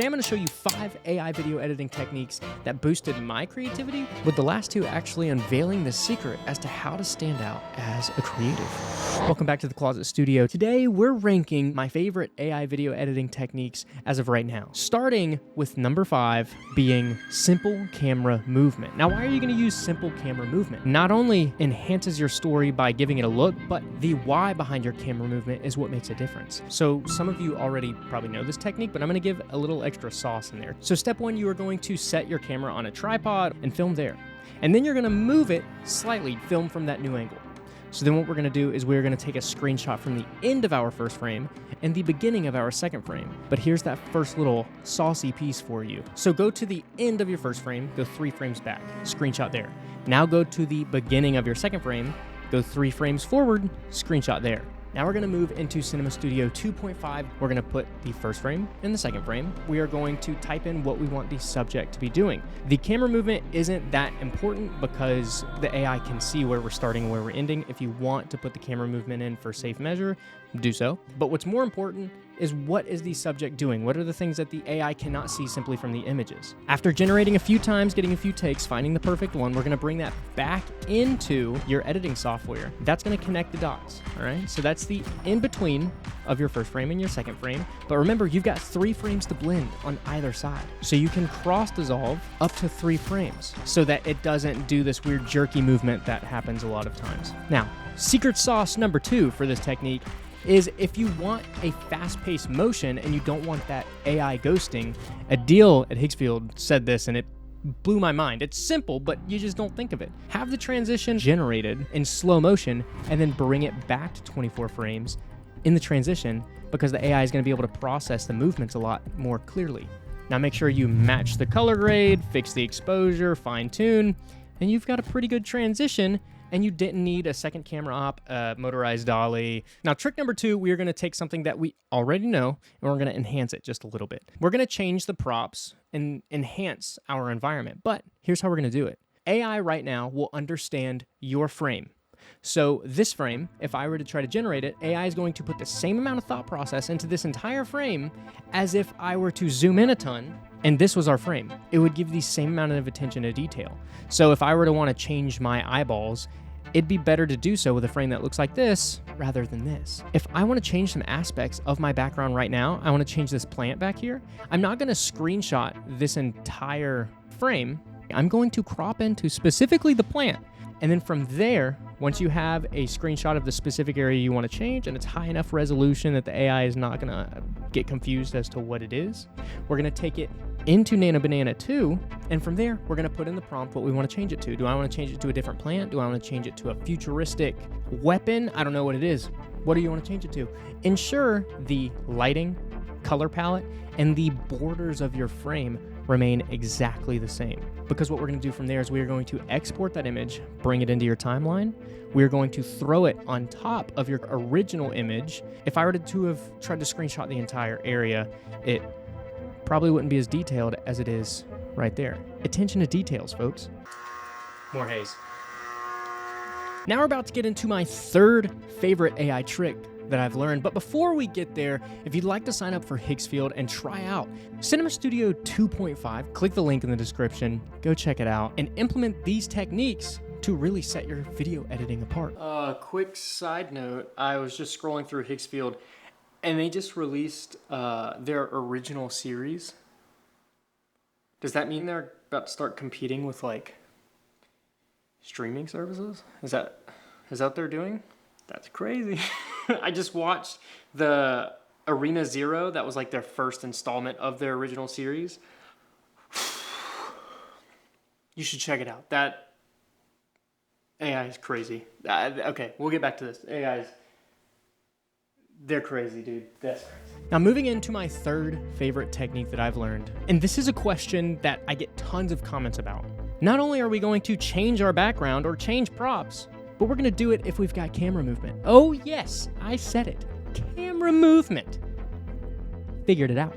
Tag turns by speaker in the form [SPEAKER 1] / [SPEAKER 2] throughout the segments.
[SPEAKER 1] Today I'm going to show you 5 AI video editing techniques that boosted my creativity, with the last 2 actually unveiling the secret as to how to stand out as a creative. Welcome back to the Closet Studio. Today we're ranking my favorite AI video editing techniques as of right now, starting with number 5 being simple camera movement. Now, why are you going to use simple camera movement? Not only enhances your story by giving it a look, but the why behind your camera movement is what makes a difference. So some of you already probably know this technique, but I'm going to give a little extra sauce in there. So step 1, you are going to set your camera on a tripod and film there. And then you're going to move it slightly, film from that new angle. So then what we're going to do is we're going to take a screenshot from the end of our first frame and the beginning of our second frame. But here's that first little saucy piece for you. So go to the end of your first frame, go 3 frames back, screenshot there. Now go to the beginning of your second frame, go 3 frames forward, screenshot there. Now we're going to move into Cinema Studio 2.5. We're going to put the first frame in the second frame. We are going to type in what we want the subject to be doing. The camera movement isn't that important because the AI can see where we're starting and where we're ending. If you want to put the camera movement in for safe measure, do so. But what's more important is, what is the subject doing? What are the things that the AI cannot see simply from the images? After generating a few times, getting a few takes, finding the perfect one, we're going to bring that back into your editing software. That's going to connect the dots, all right? So that's the in-between of your first frame and your second frame. But remember, you've got 3 frames to blend on either side. So you can cross-dissolve up to 3 frames so that it doesn't do this weird jerky movement that happens a lot of times. Now, secret sauce number 2 for this technique is, if you want a fast-paced motion and you don't want that AI ghosting, a deal at Higgsfield said this and it blew my mind. It's simple, but you just don't think of it. Have the transition generated in slow motion and then bring it back to 24 frames in the transition, because the AI is going to be able to process the movements a lot more clearly. Now make sure you match the color grade, fix the exposure, fine-tune, and you've got a pretty good transition. And you didn't need a second camera op, motorized dolly. Now, trick number 2, we are going to take something that we already know and we're going to enhance it just a little bit. We're going to change the props and enhance our environment. But here's how we're going to do it. AI right now will understand your frame. So this frame, if I were to try to generate it, AI is going to put the same amount of thought process into this entire frame as if I were to zoom in a ton and this was our frame. It would give the same amount of attention to detail. So if I were to want to change my eyeballs, it'd be better to do so with a frame that looks like this rather than this. If I want to change some aspects of my background right now, I want to change this plant back here, I'm not going to screenshot this entire frame. I'm going to crop into specifically the plant. And then from there, once you have a screenshot of the specific area you want to change and it's high enough resolution that the AI is not going to get confused as to what it is, we're going to take it into Nano Banana 2, and from there, we're going to put in the prompt what we want to change it to. Do I want to change it to a different plant? Do I want to change it to a futuristic weapon? I don't know what it is. What do you want to change it to? Ensure the lighting, color palette, and the borders of your frame remain exactly the same. Because what we're going to do from there is we are going to export that image, bring it into your timeline. We are going to throw it on top of your original image. If I were to have tried to screenshot the entire area, it probably wouldn't be as detailed as it is right there. Attention to details, folks. More haze. Now we're about to get into my 3rd favorite AI trick that I've learned. But before we get there, if you'd like to sign up for Higgsfield and try out Cinema Studio 2.5, click the link in the description, go check it out, and implement these techniques to really set your video editing apart. Quick side note, I was just scrolling through Higgsfield and they just released their original series. Does that mean they're about to start competing with like streaming services? Is that what they're doing? That's crazy. I just watched the Arena Zero. That was like their first installment of their original series. You should check it out. That AI is crazy. Okay, we'll get back to this. They're crazy, dude. That's crazy. Now, moving into my 3rd favorite technique that I've learned, and this is a question that I get tons of comments about. Not only are we going to change our background or change props, but we're going to do it if we've got camera movement. Oh yes, I said it. Camera movement. Figured it out.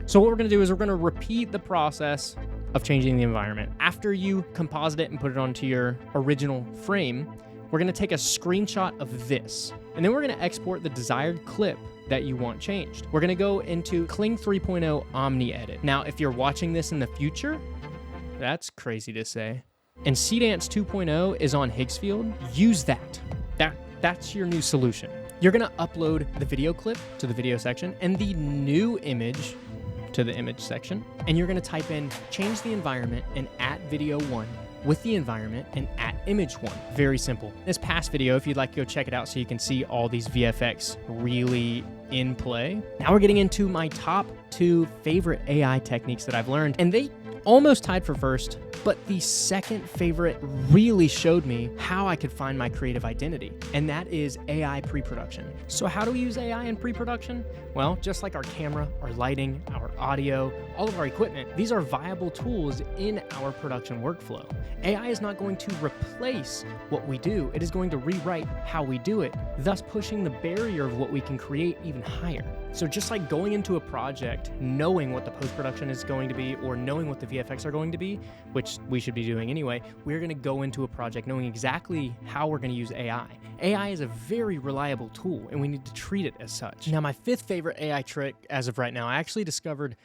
[SPEAKER 1] So what we're going to do is we're going to repeat the process of changing the environment. After you composite it and put it onto your original frame, we're going to take a screenshot of this, and then we're going to export the desired clip that you want changed. We're gonna go into Kling 3.0 Omni Edit. Now, if you're watching this in the future, that's crazy to say, and Seedance 2.0 is on Higgsfield, use that. That's your new solution. You're gonna upload the video clip to the video section and the new image to the image section, and you're gonna type in change the environment and at video 1 with the environment and at image 1. Very simple. This past video, if you'd like to go check it out so you can see all these VFX really in play. Now we're getting into my top 2 favorite AI techniques that I've learned, and they almost tied for first, but the second favorite really showed me how I could find my creative identity, and that is AI pre-production. So how do we use AI in pre-production? Well, just like our camera, our lighting, our audio, all of our equipment, these are viable tools in our production workflow. AI is not going to replace what we do, it is going to rewrite how we do it, thus pushing the barrier of what we can create even higher. So just like going into a project, knowing what the post-production is going to be, or knowing what the VFX are going to be, which we should be doing anyway, we're gonna go into a project knowing exactly how we're gonna use AI. AI is a very reliable tool, and we need to treat it as such. Now, my 5th favorite AI trick as of right now, I actually discovered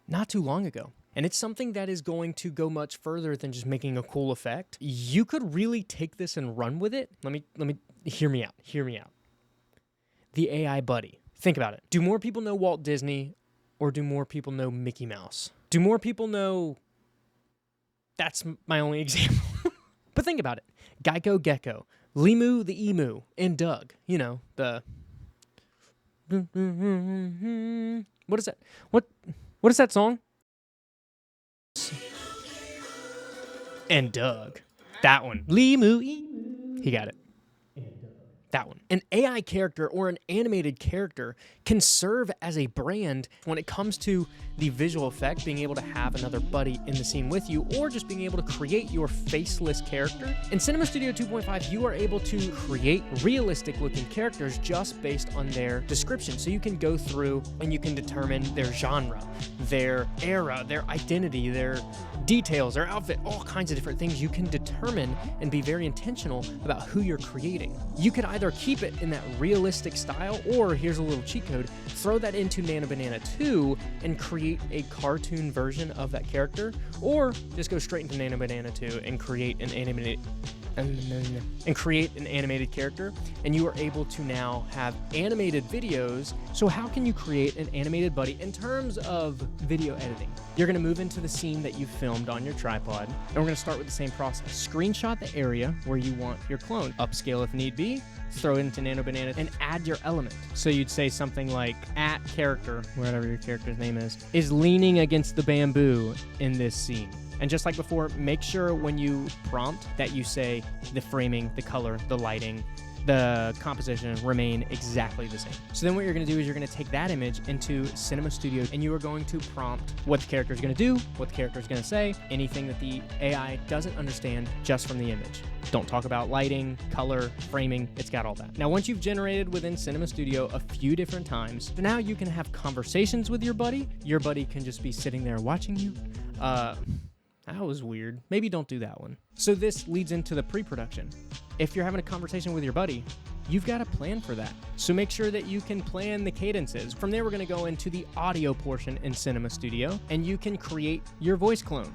[SPEAKER 1] not too long ago. And it's something that is going to go much further than just making a cool effect. You could really take this and run with it. Let me hear me out. The AI buddy. Think about it. Do more people know Walt Disney, or do more people know Mickey Mouse? Do more people know... That's my only example. But think about it. Geico Gecko, Limu the Emu, and Doug. You know, the... What is that? What is that song? And Doug. That one. Limu, Emu. He got it. That one. An AI character or an animated character can serve as a brand when it comes to the visual effect, being able to have another buddy in the scene with you, or just being able to create your faceless character. In Cinema Studio 2.5, you are able to create realistic looking characters just based on their description. So you can go through and you can determine their genre, their era, their identity, their details, their outfit, all kinds of different things. You can determine and be very intentional about who you're creating. You could either keep it in that realistic style, or here's a little cheat code, throw that into Nano Banana 2 and create a cartoon version of that character, or just go straight into Nano Banana 2 and create an animated character, and you are able to now have animated videos. So how can you create an animated buddy in terms of video editing? You're going to move into the scene that you filmed on your tripod, and we're going to start with the same process. Screenshot the area where you want your clone, upscale if need be, throw it into Nano Banana, and add your element. So you'd say something like, at character, whatever your character's name is leaning against the bamboo in this scene. And just like before, make sure when you prompt that you say the framing, the color, the lighting, the composition remain exactly the same. So then what you're gonna do is you're gonna take that image into Cinema Studio, and you are going to prompt what the character is gonna do, what the character is gonna say, anything that the AI doesn't understand just from the image. Don't talk about lighting, color, framing, it's got all that. Now, once you've generated within Cinema Studio a few different times, now you can have conversations with your buddy. Your buddy can just be sitting there watching you. That was weird. Maybe don't do that one. So this leads into the pre-production. If you're having a conversation with your buddy, you've got to plan for that. So make sure that you can plan the cadences. From there, we're going to go into the audio portion in Cinema Studio, and you can create your voice clone.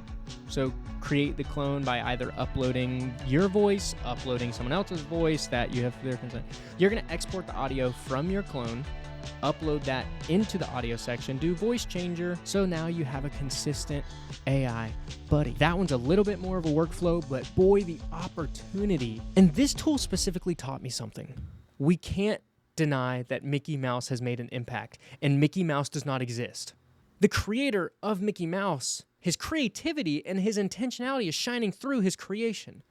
[SPEAKER 1] So create the clone by either uploading your voice, uploading someone else's voice that you have for their consent. You're going to export the audio from your clone, upload that into the audio section, do voice changer, so now you have a consistent AI buddy. That one's a little bit more of a workflow, but boy, the opportunity. And this tool specifically taught me something. We can't deny that Mickey Mouse has made an impact, and Mickey Mouse does not exist. The creator of Mickey Mouse, his creativity and his intentionality is shining through his creation.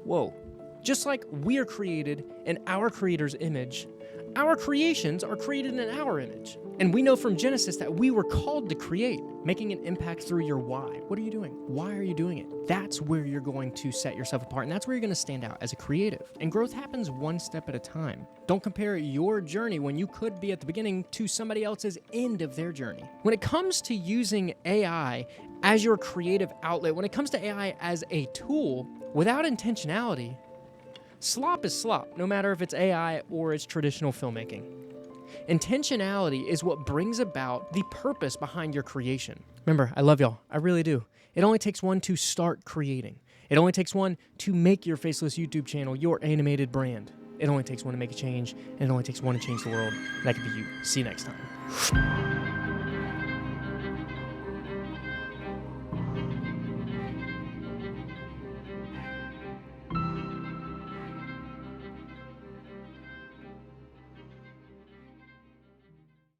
[SPEAKER 1] Whoa. Just like we are created in our creator's image, our creations are created in our image. And we know from Genesis that we were called to create, making an impact through your why. What are you doing? Why are you doing it? That's where you're going to set yourself apart, and that's where you're going to stand out as a creative. And growth happens one step at a time. Don't compare your journey when you could be at the beginning to somebody else's end of their journey. When it comes to using AI as your creative outlet, when it comes to AI as a tool, without intentionality, slop is slop, no matter if it's AI or it's traditional filmmaking. Intentionality is what brings about the purpose behind your creation. Remember, I love y'all. I really do. It only takes one to start creating. It only takes one to make your faceless YouTube channel your animated brand. It only takes one to make a change, and it only takes one to change the world. That could be you. See you next time.